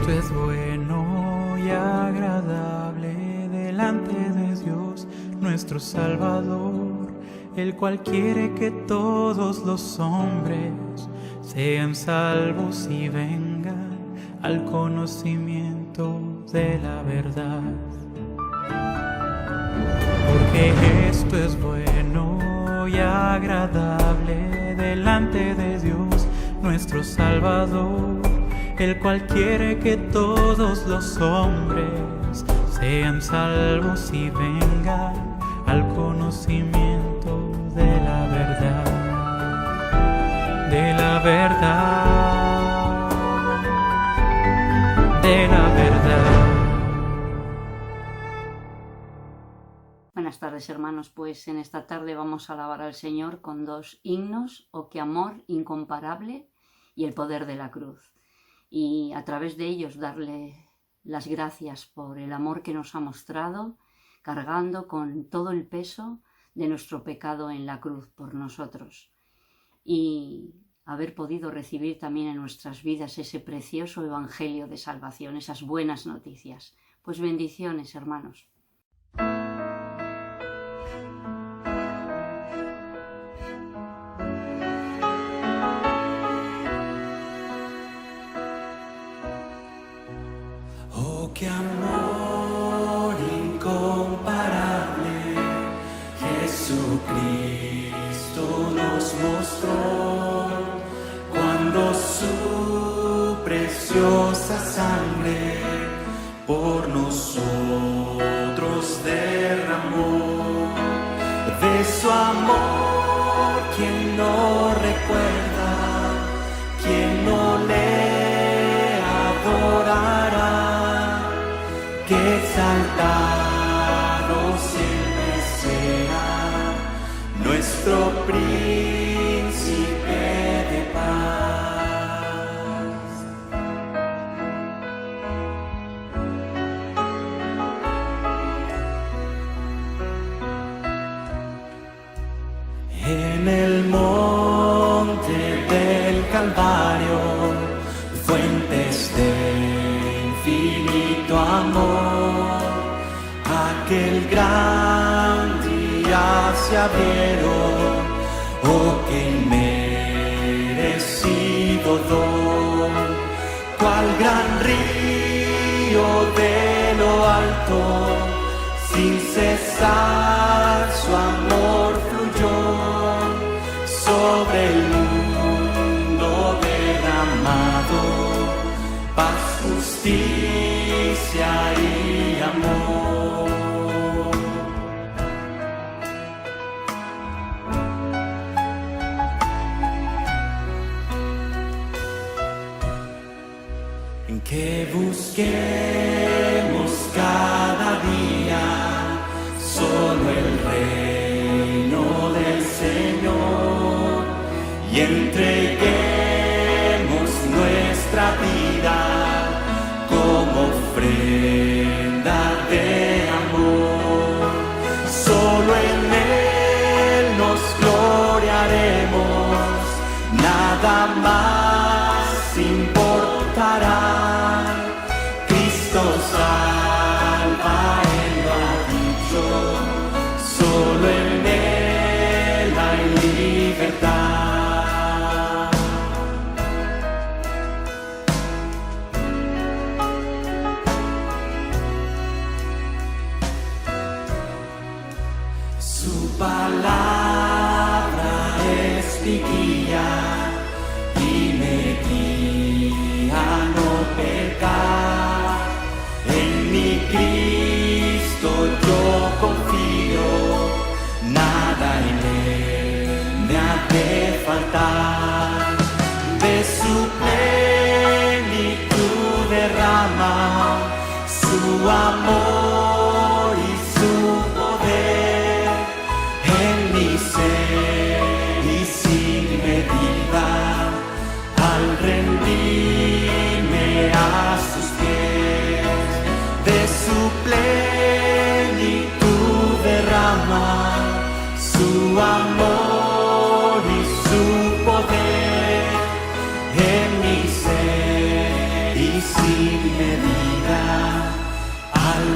esto es bueno y agradable delante de Dios nuestro Salvador, el cual quiere que todos los hombres sean salvos y vengan al conocimiento de la verdad. Porque esto es bueno y agradable delante de Dios nuestro Salvador, el cual quiere que todos los hombres sean salvos y vengan al conocimiento de la verdad. De la verdad. De la verdad. Buenas tardes, hermanos. Pues en esta tarde vamos a alabar al Señor con dos himnos: Oh, qué amor incomparable y el poder de la cruz. Y a través de ellos darle las gracias por el amor que nos ha mostrado, cargando con todo el peso de nuestro pecado en la cruz por nosotros. Y haber podido recibir también en nuestras vidas ese precioso evangelio de salvación, esas buenas noticias. Pues bendiciones, hermanos. Qué amor incomparable Jesucristo nos mostró cuando su preciosa sangre por nosotros derramó. De su amor, ¿quién no recuerda? ¿Quién no le adorará? Que exaltado siempre sea nuestro príncipe de paz. En el monte del Calvario, fuentes de infinito amor, aquel gran día se abrieron, oh, qué inmerecido don, cual gran río de lo alto, sin cesar su amor fluyó sobre el mundo derramado, paz, justicia y amor. En que busquemos cada día solo el reino del Señor y entreguemos nuestra vida como ofrenda de amor. Solo en Él nos gloriaremos, nada más importará. Cristo salva, Él lo ha dicho, solo en Él hay libertad. Su palabra es mi guía y me guía a no pecar. En mi Cristo yo confío, nada en Él me ha de faltar. De su plenitud derrama su amor y su poder en mi ser y sin medida, al rendirme a sus pies. De su plenitud derrama su amor y su poder en mi ser y sin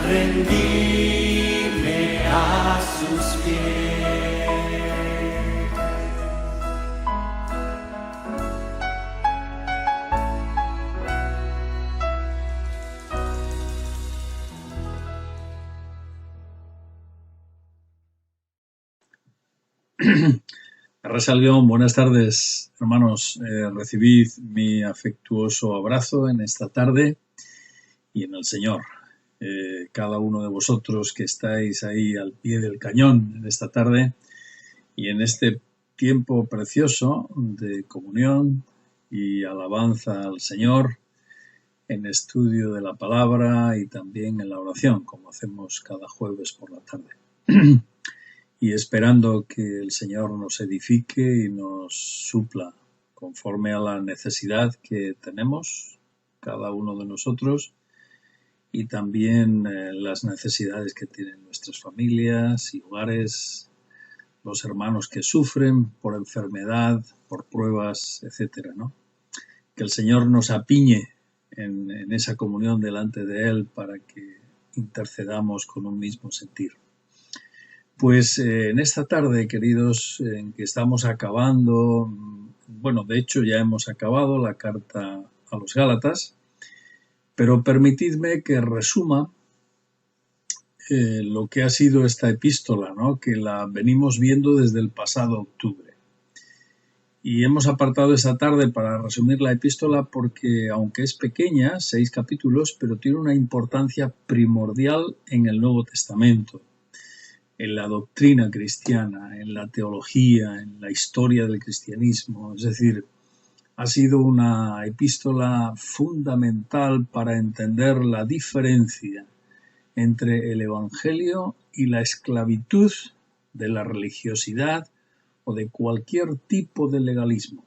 rendirme a sus pies. Arrasalguión, buenas tardes, hermanos. Recibid mi afectuoso abrazo en esta tarde y en el Señor. Cada uno de vosotros que estáis ahí al pie del cañón en esta tarde y en este tiempo precioso de comunión y alabanza al Señor, en estudio de la palabra y también en la oración, como hacemos cada jueves por la tarde. Y esperando que el Señor nos edifique y nos supla conforme a la necesidad que tenemos cada uno de nosotros y también las necesidades que tienen nuestras familias y hogares, los hermanos que sufren por enfermedad, por pruebas, etcétera, ¿no? Que el Señor nos apiñe en esa comunión delante de Él para que intercedamos con un mismo sentir. Pues en esta tarde, queridos, en que estamos acabando, bueno, de hecho ya hemos acabado la carta a los Gálatas, pero permitidme que resuma lo que ha sido esta epístola, ¿no? Que la venimos viendo desde el pasado octubre. Y hemos apartado esta tarde para resumir la epístola porque, aunque es pequeña, 6 capítulos, pero tiene una importancia primordial en el Nuevo Testamento, en la doctrina cristiana, en la teología, en la historia del cristianismo. Es decir, ha sido una epístola fundamental para entender la diferencia entre el Evangelio y la esclavitud de la religiosidad o de cualquier tipo de legalismo.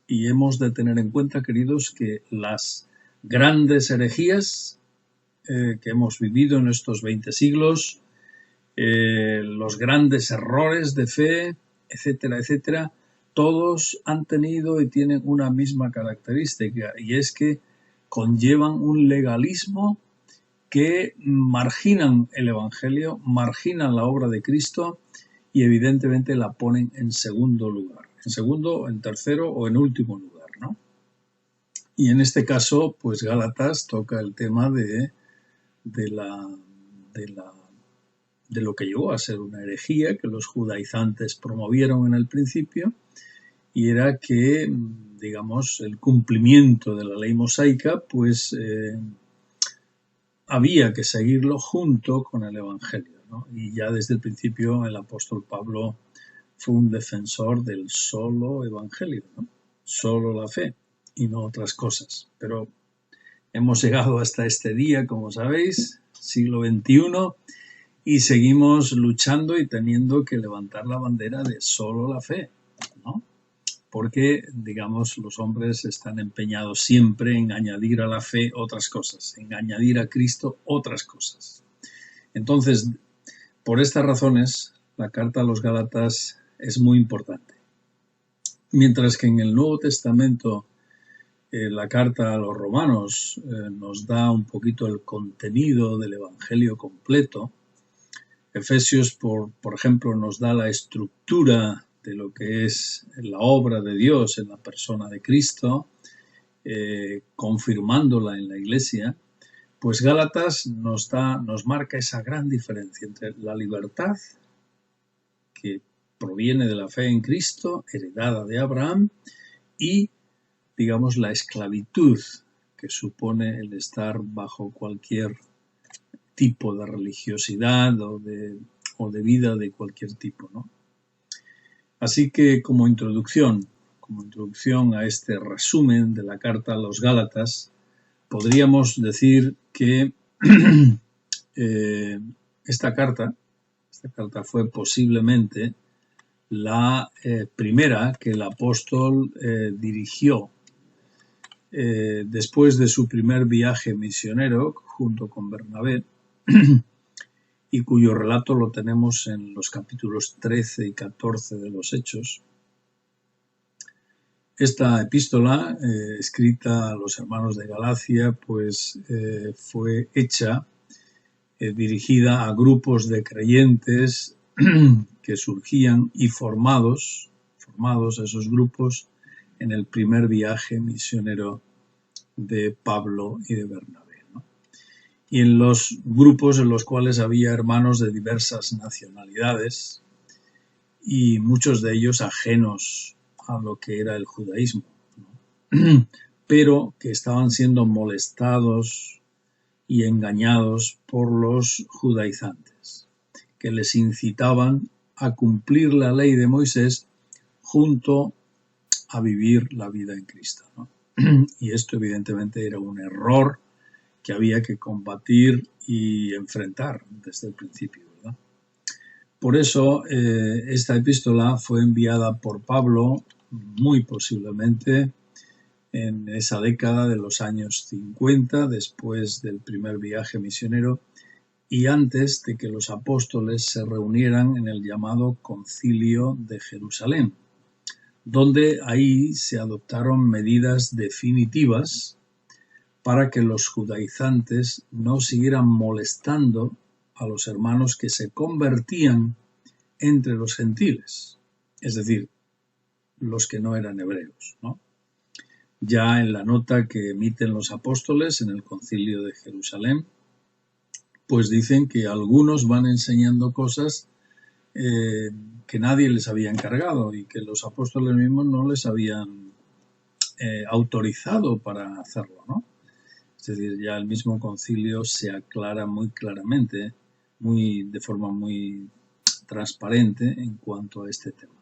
Y hemos de tener en cuenta, queridos, que las grandes herejías que hemos vivido en estos 20 siglos, los grandes errores de fe, etcétera, etcétera, todos han tenido y tienen una misma característica, y es que conllevan un legalismo que marginan el Evangelio, marginan la obra de Cristo y evidentemente la ponen en segundo lugar, en segundo, en tercero o en último lugar, ¿no? Y en este caso, pues Gálatas toca el tema de lo que llegó a ser una herejía que los judaizantes promovieron en el principio, y era que, digamos, el cumplimiento de la ley mosaica, pues había que seguirlo junto con el Evangelio, ¿no? Y ya desde el principio el apóstol Pablo fue un defensor del solo Evangelio, ¿no? Solo la fe y no otras cosas. Pero hemos llegado hasta este día, como sabéis, siglo XXI, y seguimos luchando y teniendo que levantar la bandera de solo la fe, ¿no? Porque, digamos, los hombres están empeñados siempre en añadir a la fe otras cosas, en añadir a Cristo otras cosas. Entonces, por estas razones, la carta a los Gálatas es muy importante. Mientras que en el Nuevo Testamento la carta a los Romanos nos da un poquito el contenido del Evangelio completo, Efesios, por ejemplo, nos da la estructura de lo que es la obra de Dios en la persona de Cristo, confirmándola en la Iglesia, pues Gálatas nos marca esa gran diferencia entre la libertad que proviene de la fe en Cristo, heredada de Abraham, y, digamos, la esclavitud que supone el estar bajo cualquier tipo de religiosidad o de vida de cualquier tipo, ¿no? Así que como introducción a este resumen de la carta a los Gálatas, podríamos decir que esta carta fue posiblemente la primera que el apóstol dirigió después de su primer viaje misionero junto con Bernabé, y cuyo relato lo tenemos en los capítulos 13 y 14 de los Hechos. Esta epístola, escrita a los hermanos de Galacia, pues fue hecha dirigida a grupos de creyentes que surgían y formados esos grupos en el primer viaje misionero de Pablo y de Bernabé, ¿no? Y en los grupos en los cuales había hermanos de diversas nacionalidades y muchos de ellos ajenos a lo que era el judaísmo, ¿no? Pero que estaban siendo molestados y engañados por los judaizantes, que les incitaban a cumplir la ley de Moisés junto a vivir la vida en Cristo, ¿no? Y esto evidentemente era un error que había que combatir y enfrentar desde el principio, ¿verdad? Por eso esta epístola fue enviada por Pablo muy posiblemente en esa década de los años 50, después del primer viaje misionero y antes de que los apóstoles se reunieran en el llamado Concilio de Jerusalén, donde ahí se adoptaron medidas definitivas para que los judaizantes no siguieran molestando a los hermanos que se convertían entre los gentiles, es decir, los que no eran hebreos, ¿no? Ya en la nota que emiten los apóstoles en el Concilio de Jerusalén, pues dicen que algunos van enseñando cosas que nadie les había encargado y que los apóstoles mismos no les habían autorizado para hacerlo, ¿no? Es decir, ya el mismo concilio se aclara muy claramente, de forma muy transparente en cuanto a este tema.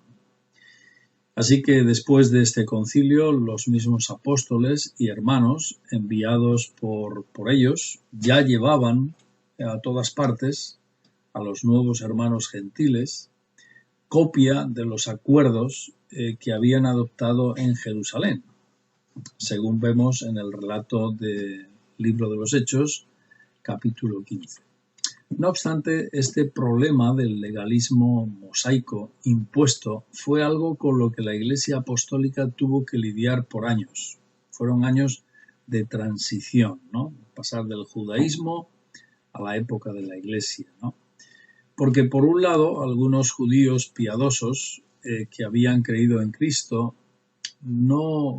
Así que después de este concilio, los mismos apóstoles y hermanos enviados por ellos ya llevaban a todas partes a los nuevos hermanos gentiles copia de los acuerdos que habían adoptado en Jerusalén, según vemos en el relato del Libro de los Hechos, capítulo 15. No obstante, este problema del legalismo mosaico impuesto fue algo con lo que la Iglesia Apostólica tuvo que lidiar por años. Fueron años de transición, ¿no? Pasar del judaísmo a la época de la Iglesia, ¿no? Porque por un lado, algunos judíos piadosos que habían creído en Cristo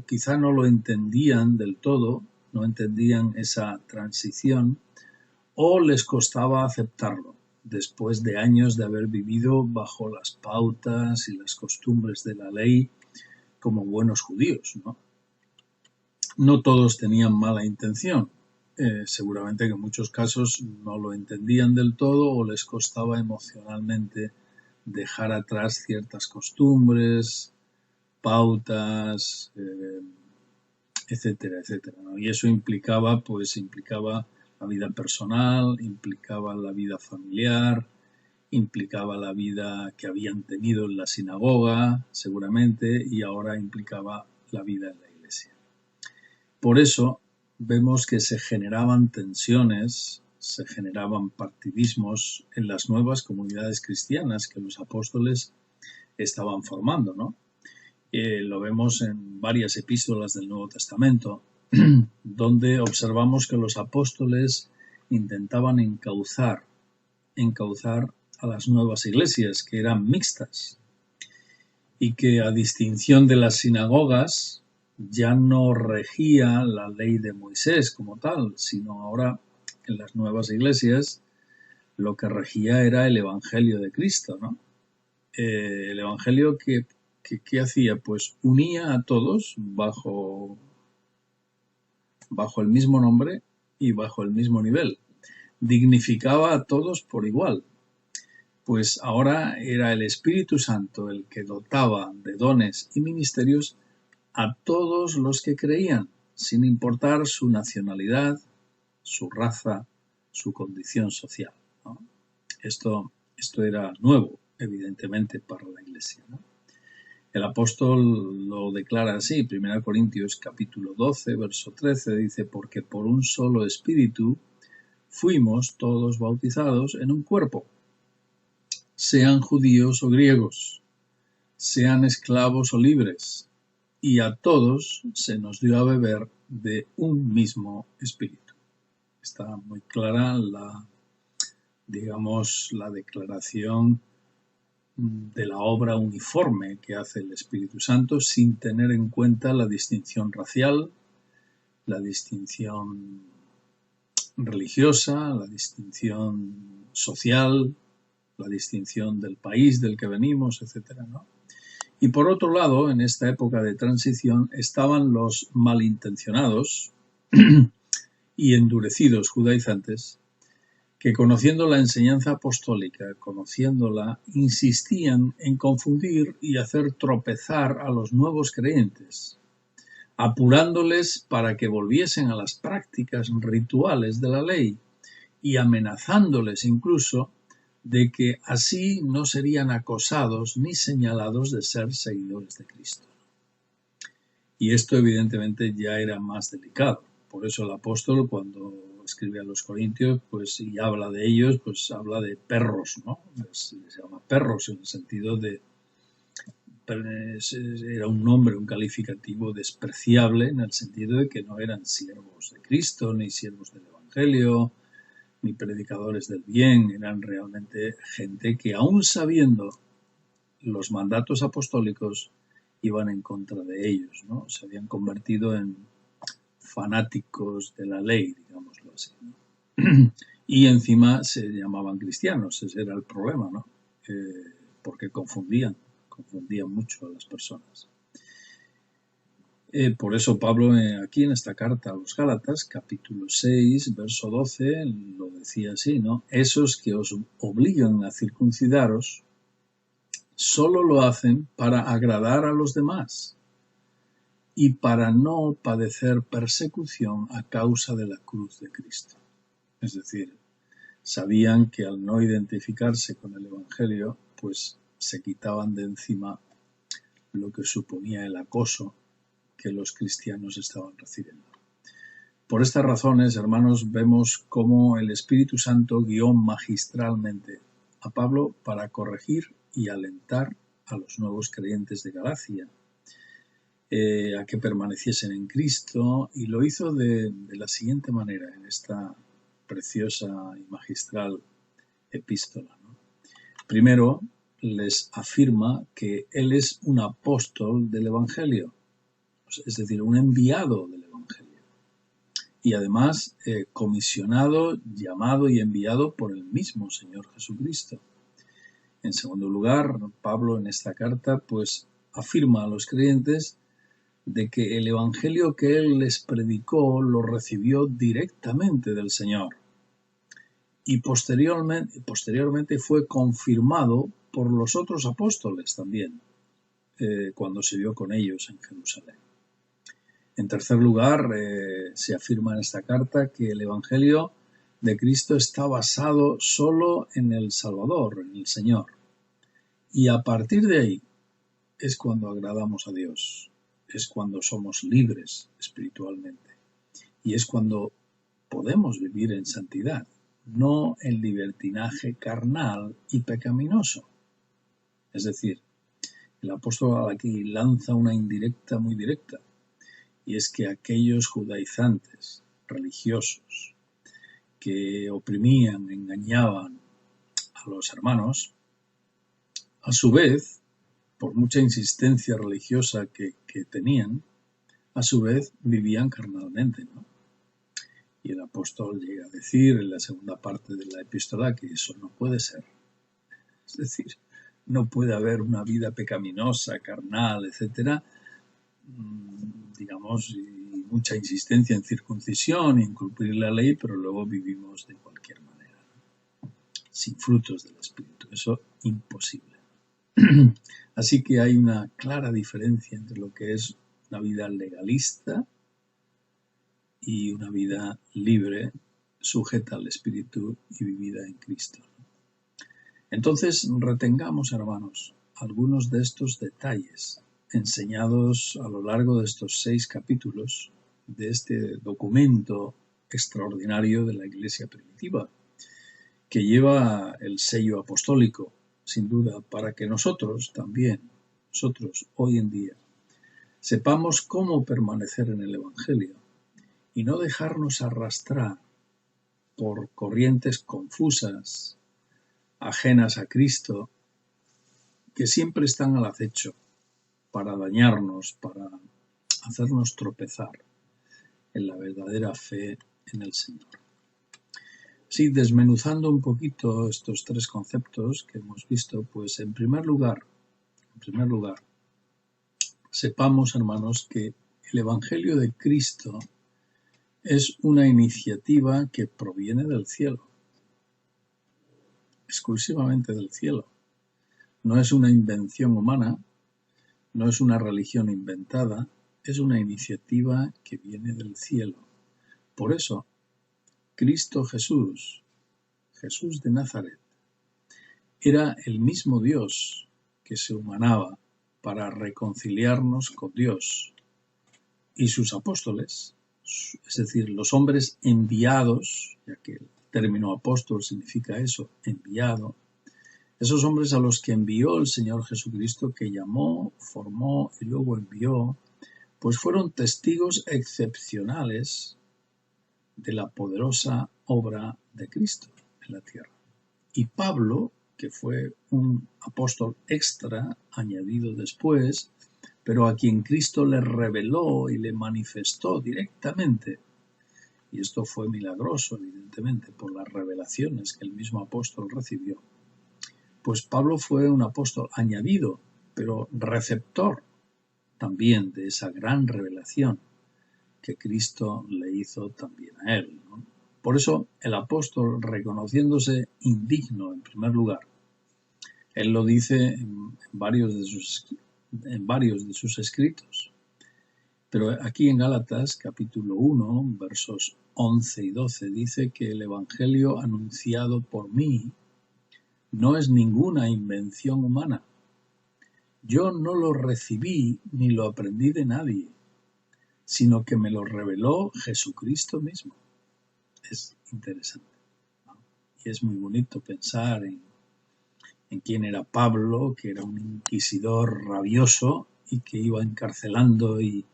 quizá no lo entendían del todo, no entendían esa transición, o les costaba aceptarlo, después de años de haber vivido bajo las pautas y las costumbres de la ley como buenos judíos, ¿no? No todos tenían mala intención, seguramente que en muchos casos no lo entendían del todo o les costaba emocionalmente dejar atrás ciertas costumbres, pautas, etcétera, etcétera, ¿no? Y eso implicaba la vida personal, implicaba la vida familiar, implicaba la vida que habían tenido en la sinagoga, seguramente, y ahora implicaba la vida en la iglesia. Por eso vemos que se generaban tensiones, se generaban partidismos en las nuevas comunidades cristianas que los apóstoles estaban formando, ¿no? Lo vemos en varias epístolas del Nuevo Testamento, donde observamos que los apóstoles intentaban encauzar a las nuevas iglesias, que eran mixtas, y que a distinción de las sinagogas ya no regía la ley de Moisés como tal, sino ahora en las nuevas iglesias lo que regía era el Evangelio de Cristo, ¿no? El Evangelio que hacía, pues unía a todos bajo el mismo nombre y bajo el mismo nivel. Dignificaba a todos por igual, pues ahora era el Espíritu Santo el que dotaba de dones y ministerios a todos los que creían, sin importar su nacionalidad, su raza, su condición social, ¿no? Esto era nuevo, evidentemente, para la Iglesia, ¿no? El apóstol lo declara así, 1 Corintios capítulo 12, verso 13, dice: porque por un solo espíritu fuimos todos bautizados en un cuerpo, sean judíos o griegos, sean esclavos o libres, y a todos se nos dio a beber de un mismo espíritu. Está muy clara digamos, la declaración de la obra uniforme que hace el Espíritu Santo sin tener en cuenta la distinción racial, la distinción religiosa, la distinción social, la distinción del país del que venimos, etcétera, ¿no? Y por otro lado, en esta época de transición estaban los malintencionados y endurecidos judaizantes que, conociendo la enseñanza apostólica, conociéndola, insistían en confundir y hacer tropezar a los nuevos creyentes, apurándoles para que volviesen a las prácticas rituales de la ley y amenazándoles incluso de que así no serían acosados ni señalados de ser seguidores de Cristo. Y esto evidentemente ya era más delicado. Por eso el apóstol, cuando escribe a los Corintios, pues, y habla de ellos, pues habla de perros, ¿no? Se llama perros en el sentido de, era un nombre, un calificativo despreciable en el sentido de que no eran siervos de Cristo, ni siervos del Evangelio, ni predicadores del bien, eran realmente gente que, aun sabiendo los mandatos apostólicos, iban en contra de ellos, ¿no? Se habían convertido en fanáticos de la ley, digámoslo así, ¿no? Y encima se llamaban cristianos, ese era el problema, ¿no? Porque confundían mucho a las personas. Por eso Pablo aquí en esta carta a los Gálatas, capítulo 6, verso 12, lo decía así, ¿no? Esos que os obligan a circuncidaros solo lo hacen para agradar a los demás y para no padecer persecución a causa de la cruz de Cristo. Es decir, sabían que al no identificarse con el Evangelio, pues se quitaban de encima lo que suponía el acoso que los cristianos estaban recibiendo. Por estas razones, hermanos, vemos cómo el Espíritu Santo guió magistralmente a Pablo para corregir y alentar a los nuevos creyentes de Galacia, a que permaneciesen en Cristo, y lo hizo de la siguiente manera en esta preciosa y magistral epístola, ¿no? Primero, les afirma que él es un apóstol del Evangelio, es decir, un enviado del Evangelio, y además comisionado, llamado y enviado por el mismo Señor Jesucristo. En segundo lugar, Pablo en esta carta pues afirma a los creyentes de que el Evangelio que él les predicó lo recibió directamente del Señor y posteriormente fue confirmado por los otros apóstoles también, cuando se vio con ellos en Jerusalén. En tercer lugar, se afirma en esta carta que el Evangelio de Cristo está basado solo en el Salvador, en el Señor. Y a partir de ahí es cuando agradamos a Dios, es cuando somos libres espiritualmente y es cuando podemos vivir en santidad, no en libertinaje carnal y pecaminoso. Es decir, el apóstol aquí lanza una indirecta muy directa, y es que aquellos judaizantes religiosos que oprimían, engañaban a los hermanos, a su vez, por mucha insistencia religiosa que tenían, a su vez vivían carnalmente, ¿no? Y el apóstol llega a decir en la segunda parte de la epístola que eso no puede ser. Es decir, no puede haber una vida pecaminosa, carnal, etcétera, digamos, y mucha insistencia en circuncisión y en cumplir la ley, pero luego vivimos de cualquier manera, ¿no? Sin frutos del Espíritu. Eso imposible. Así que hay una clara diferencia entre lo que es una vida legalista y una vida libre, sujeta al Espíritu y vivida en Cristo. Entonces, retengamos, hermanos, algunos de estos detalles enseñados a lo largo de estos 6 capítulos de este documento extraordinario de la Iglesia primitiva, que lleva el sello apostólico, sin duda, para que nosotros también, nosotros hoy en día, sepamos cómo permanecer en el Evangelio y no dejarnos arrastrar por corrientes confusas ajenas a Cristo, que siempre están al acecho para dañarnos, para hacernos tropezar en la verdadera fe en el Señor. Sí, desmenuzando un poquito estos tres conceptos que hemos visto, pues en primer lugar, sepamos, hermanos, que el Evangelio de Cristo es una iniciativa que proviene del cielo, exclusivamente del cielo. No es una invención humana, no es una religión inventada, es una iniciativa que viene del cielo. Por eso, Cristo Jesús, Jesús de Nazaret, era el mismo Dios que se humanaba para reconciliarnos con Dios, y sus apóstoles, es decir, los hombres enviados, ya que el término apóstol significa eso, enviado, esos hombres a los que envió el Señor Jesucristo, que llamó, formó y luego envió, pues fueron testigos excepcionales de la poderosa obra de Cristo en la tierra. Y Pablo, que fue un apóstol extra, añadido después, pero a quien Cristo le reveló y le manifestó directamente, y esto fue milagroso, evidentemente, por las revelaciones que el mismo apóstol recibió, pues Pablo fue un apóstol añadido, pero receptor también de esa gran revelación que Cristo le hizo también a él, ¿no? Por eso el apóstol, reconociéndose indigno en primer lugar, él lo dice en varios de sus escritos, pero aquí en Gálatas capítulo 1, versos 11 y 12, dice que el evangelio anunciado por mí no es ninguna invención humana. Yo no lo recibí ni lo aprendí de nadie, sino que me lo reveló Jesucristo mismo. Es interesante, ¿no? Y es muy bonito pensar en quién era Pablo, que era un inquisidor rabioso y que iba encarcelando y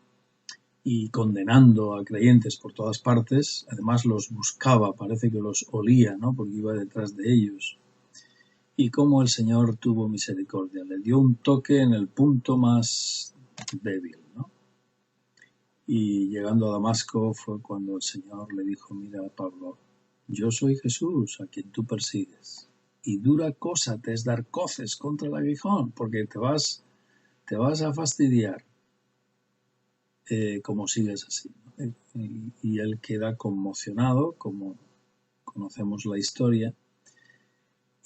condenando a creyentes por todas partes. Además los buscaba, parece que los olía, ¿no? Porque iba detrás de ellos. Y cómo el Señor tuvo misericordia, le dio un toque en el punto más débil, ¿no? Y llegando a Damasco fue cuando el Señor le dijo: mira, Pablo, yo soy Jesús a quien tú persigues, y dura cosa te es dar coces contra el aguijón, porque te vas a fastidiar como sigues así, ¿no? Y él queda conmocionado, como conocemos la historia.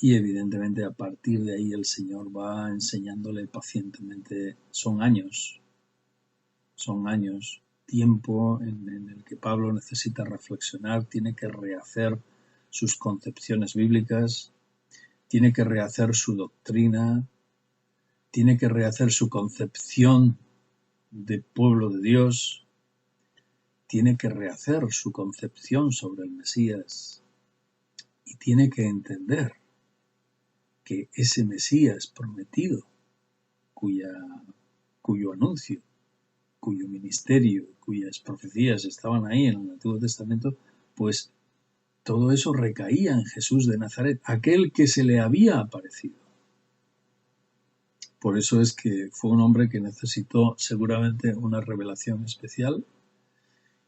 Y evidentemente a partir de ahí el Señor va enseñándole pacientemente. Son años, tiempo en el que Pablo necesita reflexionar, tiene que rehacer sus concepciones bíblicas, tiene que rehacer su doctrina, tiene que rehacer su concepción de pueblo de Dios, tiene que rehacer su concepción sobre el Mesías y tiene que entender que ese Mesías prometido, cuyo anuncio, cuyo ministerio, cuyas profecías estaban ahí en el Antiguo Testamento, pues todo eso recaía en Jesús de Nazaret, aquel que se le había aparecido. Por eso es que fue un hombre que necesitó seguramente una revelación especial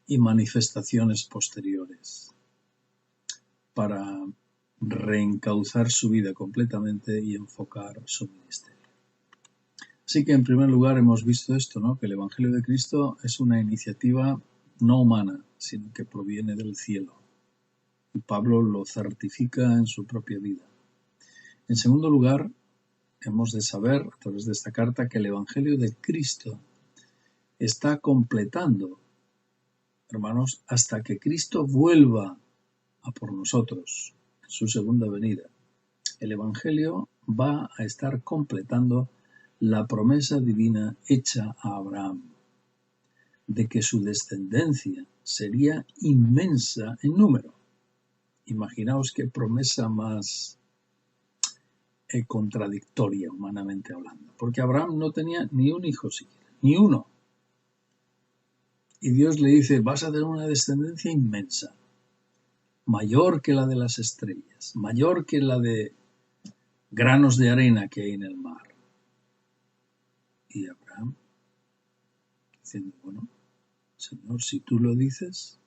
y manifestaciones posteriores para reencauzar su vida completamente y enfocar su ministerio. Así que en primer lugar hemos visto esto, ¿no? Que el Evangelio de Cristo es una iniciativa no humana, sino que proviene del cielo. Y Pablo lo certifica en su propia vida. En segundo lugar, hemos de saber a través de esta carta que el Evangelio de Cristo está completando, hermanos, hasta que Cristo vuelva a por nosotros en su segunda venida. El Evangelio va a estar completando la promesa divina hecha a Abraham, de que su descendencia sería inmensa en número. Imaginaos qué promesa más contradictoria, humanamente hablando, porque Abraham no tenía ni un hijo siquiera, ni uno. Y Dios le dice: vas a tener una descendencia inmensa, mayor que la de las estrellas, mayor que la de granos de arena que hay en el mar. Y Abraham, diciendo, bueno, Señor, si tú lo dices,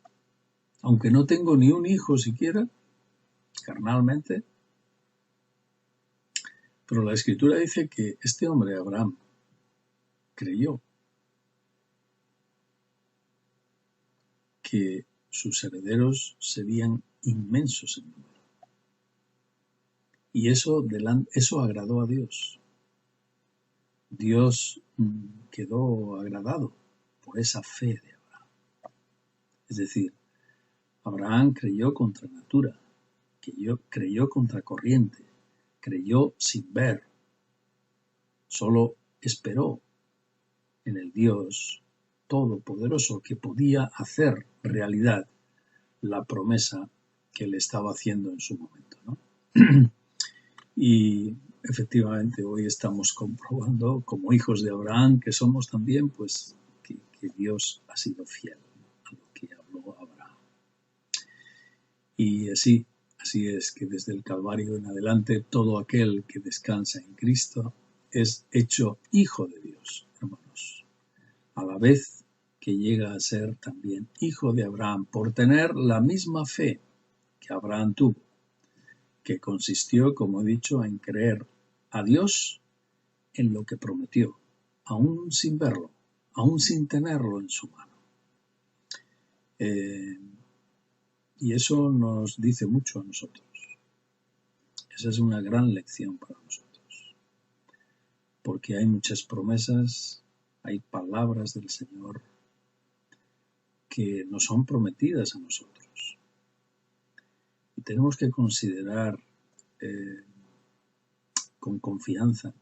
aunque no tengo ni un hijo siquiera, carnalmente, pero la Escritura dice que este hombre, Abraham, creyó que sus herederos serían inmensos en número. Y eso agradó a Dios. Dios quedó agradado por esa fe de Abraham. Es decir, Abraham creyó contra natura, creyó contra corriente, creyó sin ver, solo esperó en el Dios Todopoderoso que podía hacer realidad la promesa que le estaba haciendo en su momento, ¿no? Y efectivamente hoy estamos comprobando, como hijos de Abraham que somos también, pues que Dios ha sido fiel a lo que habló Abraham. Y así es que desde el Calvario en adelante todo aquel que descansa en Cristo es hecho hijo de Dios, hermanos, a la vez que llega a ser también hijo de Abraham por tener la misma fe que Abraham tuvo, que consistió, como he dicho, en creer a Dios en lo que prometió, aún sin verlo, aún sin tenerlo en su mano. Y eso nos dice mucho a nosotros. Esa es una gran lección para nosotros, porque hay muchas promesas, hay palabras del Señor que nos son prometidas a nosotros. Y tenemos que considerar con confianza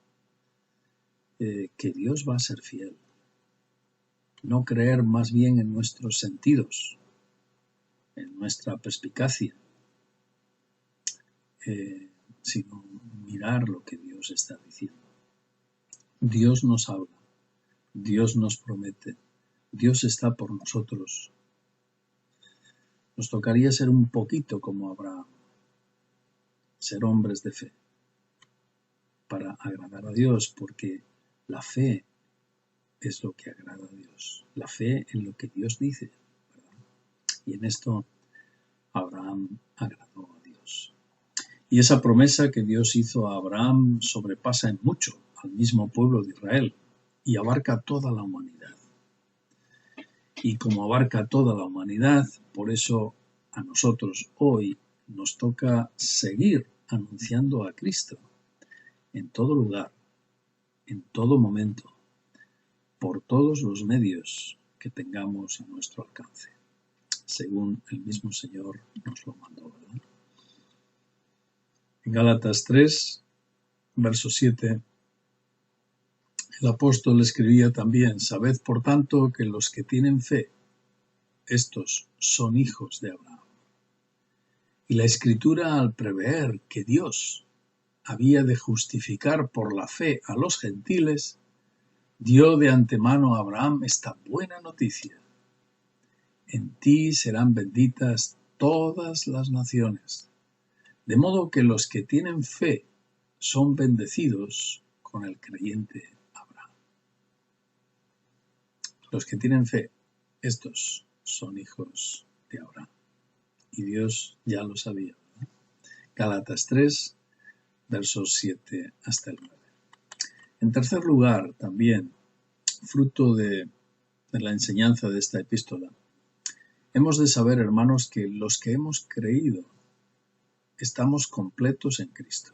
que Dios va a ser fiel. No creer más bien en nuestros sentidos, en nuestra perspicacia, sino mirar lo que Dios está diciendo. Dios nos habla, Dios nos promete, Dios está por nosotros. Nos tocaría ser un poquito como Abraham, ser hombres de fe, para agradar a Dios, porque la fe es lo que agrada a Dios, la fe en lo que Dios dice, ¿verdad? Y en esto Abraham agradó a Dios. Y esa promesa que Dios hizo a Abraham sobrepasa en mucho al mismo pueblo de Israel y abarca toda la humanidad. Y como abarca toda la humanidad, por eso a nosotros hoy nos toca seguir anunciando a Cristo en todo lugar, en todo momento, por todos los medios que tengamos a nuestro alcance, según el mismo Señor nos lo mandó, ¿verdad? En Gálatas 3, verso 7, el apóstol escribía también: sabed por tanto que los que tienen fe, estos son hijos de Abraham. Y la Escritura, al prever que Dios había de justificar por la fe a los gentiles, dio de antemano a Abraham esta buena noticia: en ti serán benditas todas las naciones. De modo que los que tienen fe son bendecidos con el creyente Abraham. Los que tienen fe, estos son hijos de Abraham. Y Dios ya lo sabía, ¿verdad? Gálatas 3, versos 7 hasta el 9. En tercer lugar, también, fruto de la enseñanza de esta epístola, hemos de saber, hermanos, que los que hemos creído estamos completos en Cristo.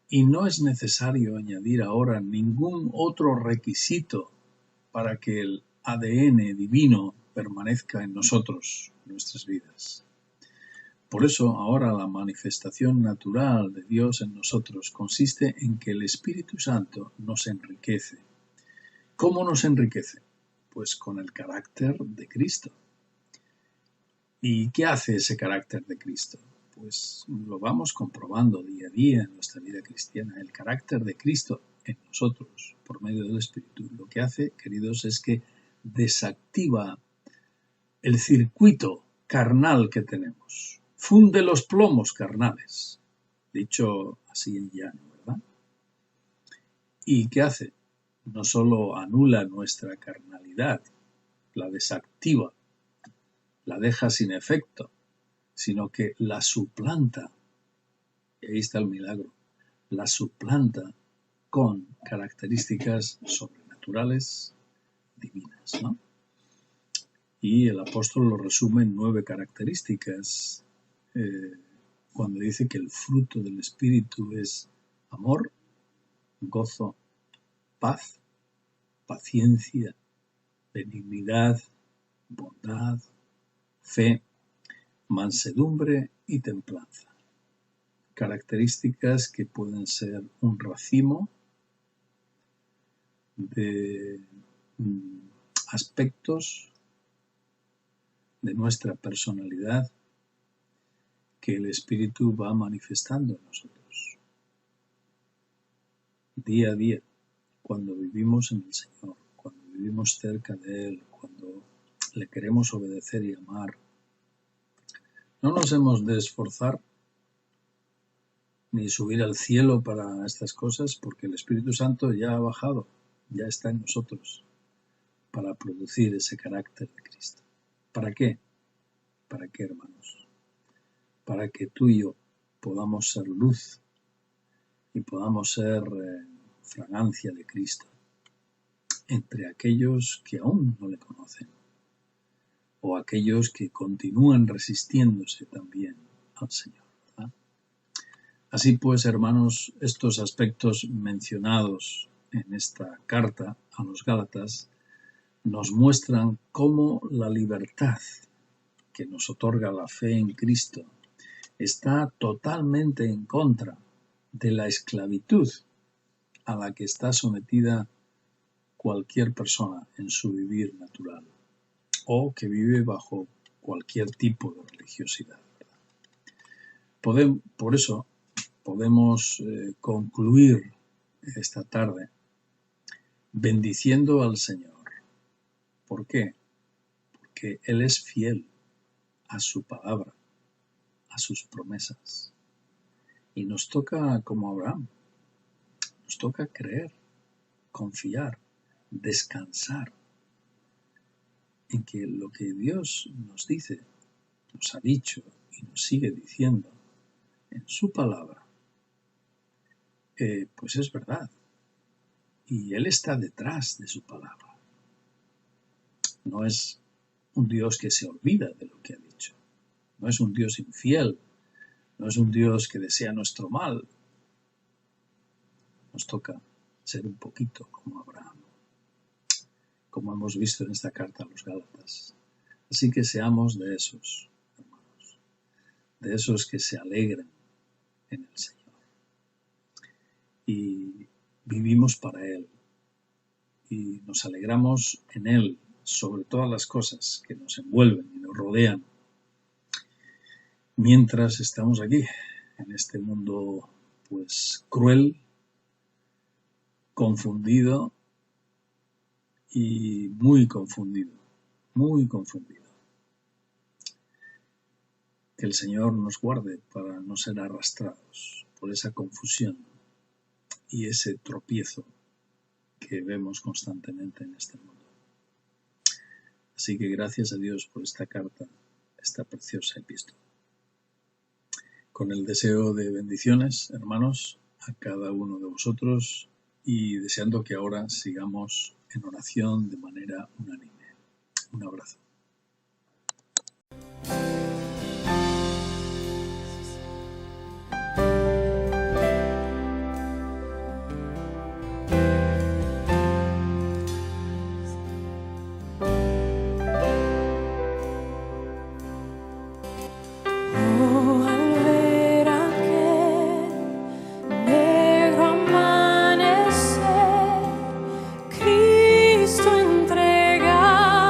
Y no es necesario añadir ahora ningún otro requisito para que el ADN divino permanezca en nosotros, en nuestras vidas. Por eso ahora la manifestación natural de Dios en nosotros consiste en que el Espíritu Santo nos enriquece. ¿Cómo nos enriquece? Pues con el carácter de Cristo. ¿Y qué hace ese carácter de Cristo? Pues lo vamos comprobando día a día en nuestra vida cristiana. El carácter de Cristo en nosotros, por medio del Espíritu, lo que hace, queridos, es que desactiva el circuito carnal que tenemos, funde los plomos carnales dicho así en llano, ¿verdad? ¿Y qué hace? No solo anula nuestra carnalidad, la desactiva, la deja sin efecto, sino que la suplanta, y ahí está el milagro, la suplanta con características sobrenaturales, divinas, ¿no? Y el apóstol lo resume en 9 características, cuando dice que el fruto del Espíritu es amor, gozo, paz, paciencia, benignidad, bondad, fe, mansedumbre y templanza. Características que pueden ser un racimo de aspectos de nuestra personalidad que el Espíritu va manifestando en nosotros. Día a día, cuando vivimos en el Señor, cuando vivimos cerca de Él, cuando le queremos obedecer y amar, no nos hemos de esforzar ni subir al cielo para estas cosas, porque el Espíritu Santo ya ha bajado, ya está en nosotros, para producir ese carácter de Cristo. ¿Para qué? ¿Para qué, hermanos? Para que tú y yo podamos ser luz y podamos ser fragancia de Cristo entre aquellos que aún no le conocen o aquellos que continúan resistiéndose también al Señor, ¿verdad? Así pues, hermanos, estos aspectos mencionados en esta carta a los Gálatas nos muestran cómo la libertad que nos otorga la fe en Cristo está totalmente en contra de la esclavitud a la que está sometida cualquier persona en su vivir natural o que vive bajo cualquier tipo de religiosidad. Por eso podemos concluir esta tarde bendiciendo al Señor. ¿Por qué? Porque Él es fiel a su palabra, a sus promesas. Y nos toca, como Abraham, nos toca creer, confiar, descansar en que lo que Dios nos dice, nos ha dicho y nos sigue diciendo en su palabra, pues es verdad. Y Él está detrás de su palabra. No es un Dios que se olvida de lo que ha dicho. No es un Dios infiel. No es un Dios que desea nuestro mal. Nos toca ser un poquito como Abraham, como hemos visto en esta carta a los Gálatas. Así que seamos de esos, hermanos, de esos que se alegran en el Señor. Y vivimos para Él. Y nos alegramos en Él sobre todas las cosas que nos envuelven y nos rodean mientras estamos aquí, en este mundo pues cruel, confundido y muy confundido, muy confundido. Que el Señor nos guarde para no ser arrastrados por esa confusión y ese tropiezo que vemos constantemente en este mundo. Así que gracias a Dios por esta carta, esta preciosa epístola. Con el deseo de bendiciones, hermanos, a cada uno de vosotros y deseando que ahora sigamos en oración de manera unánime. Un abrazo. Cristo entregado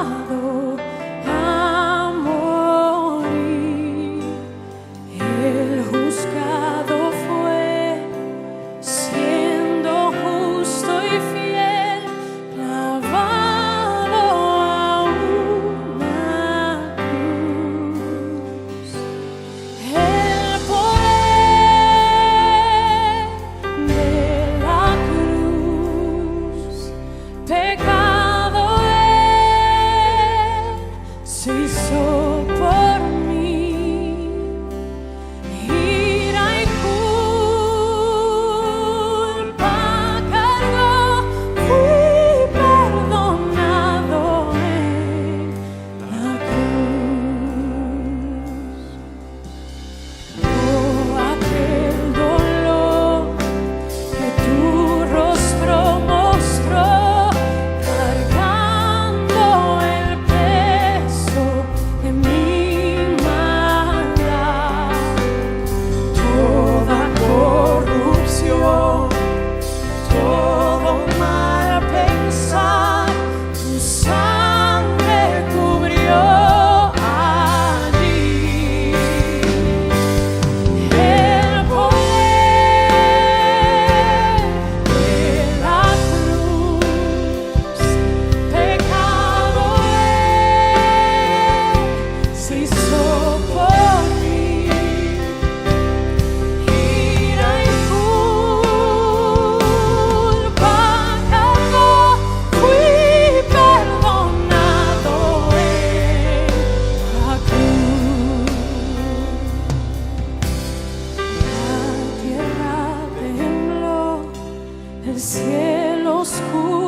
oscuro.